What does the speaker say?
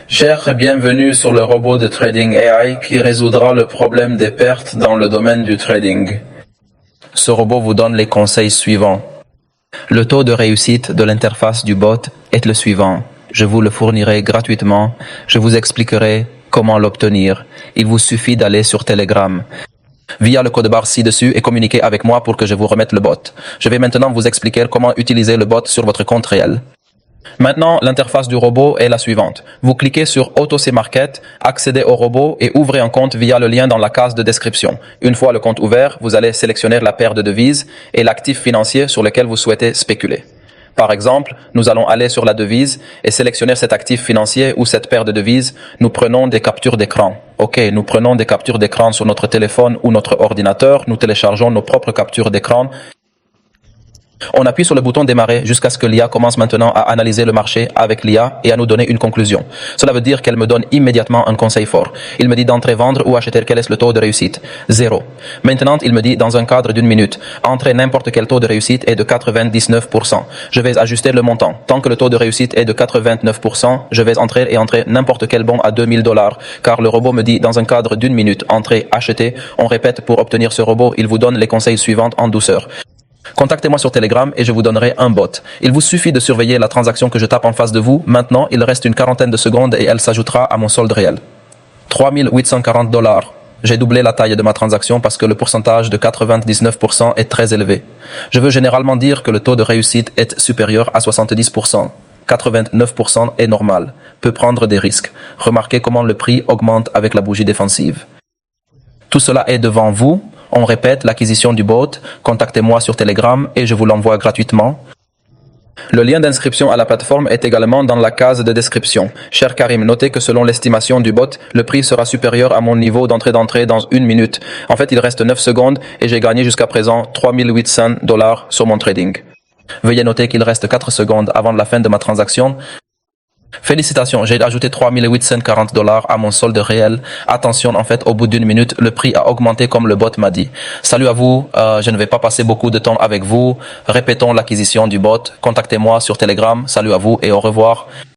Cher et bienvenue sur le robot de trading AI qui résoudra le problème des pertes dans le domaine du trading. Ce robot vous donne les conseils suivants. Le taux de réussite de l'interface du bot est le suivant. Je vous le fournirai gratuitement. Je vous expliquerai comment l'obtenir. Il vous suffit d'aller sur Telegram via le code barre ci-dessus et communiquer avec moi pour que je vous remette le bot. Je vais maintenant vous expliquer comment utiliser le bot sur votre compte réel. Maintenant, l'interface du robot est la suivante. Vous cliquez sur OTC Market, accédez au robot et ouvrez un compte via le lien dans la case de description. Une fois le compte ouvert, vous allez sélectionner la paire de devises et l'actif financier sur lequel vous souhaitez spéculer. Par exemple, nous allons aller sur la devise et sélectionner cet actif financier ou cette paire de devises. Nous prenons des captures d'écran. Ok, nous prenons des captures d'écran sur notre téléphone ou notre ordinateur. Nous téléchargeons nos propres captures d'écran. On appuie sur le bouton démarrer jusqu'à ce que l'IA commence maintenant à analyser le marché avec l'IA et à nous donner une conclusion. Cela veut dire qu'elle me donne immédiatement un conseil fort. Il me dit d'entrer, vendre ou acheter. Quel est le taux de réussite? 0. Maintenant, il me dit dans un cadre d'une minute, entrer n'importe quel taux de réussite est de 99%. Je vais ajuster le montant. Tant que le taux de réussite est de 89%, je vais entrer n'importe quel bon à $2000 car le robot me dit dans un cadre d'une minute, entrer, acheter. On répète pour obtenir ce robot, il vous donne les conseils suivants en douceur. Contactez-moi sur Telegram et je vous donnerai un bot. Il vous suffit de surveiller la transaction que je tape en face de vous. Maintenant, il reste une quarantaine de secondes et elle s'ajoutera à mon solde réel. $3840. J'ai doublé la taille de ma transaction parce que le pourcentage de 99% est très élevé. Je veux généralement dire que le taux de réussite est supérieur à 70%. 89% est normal. Peut prendre des risques. Remarquez comment le prix augmente avec la bougie défensive. Tout cela est devant vous. On répète l'acquisition du bot, contactez-moi sur Telegram et je vous l'envoie gratuitement. Le lien d'inscription à la plateforme est également dans la case de description. Cher Karim, notez que selon l'estimation du bot, le prix sera supérieur à mon niveau d'entrée dans une minute. En fait, il reste 9 secondes et j'ai gagné jusqu'à présent $3800 sur mon trading. Veuillez noter qu'il reste 4 secondes avant la fin de ma transaction. Félicitations, j'ai ajouté $3840 à mon solde réel. Attention, en fait, au bout d'une minute, le prix a augmenté comme le bot m'a dit. Salut à vous, je ne vais pas passer beaucoup de temps avec vous. Répétons l'acquisition du bot. Contactez-moi sur Telegram. Salut à vous et au revoir.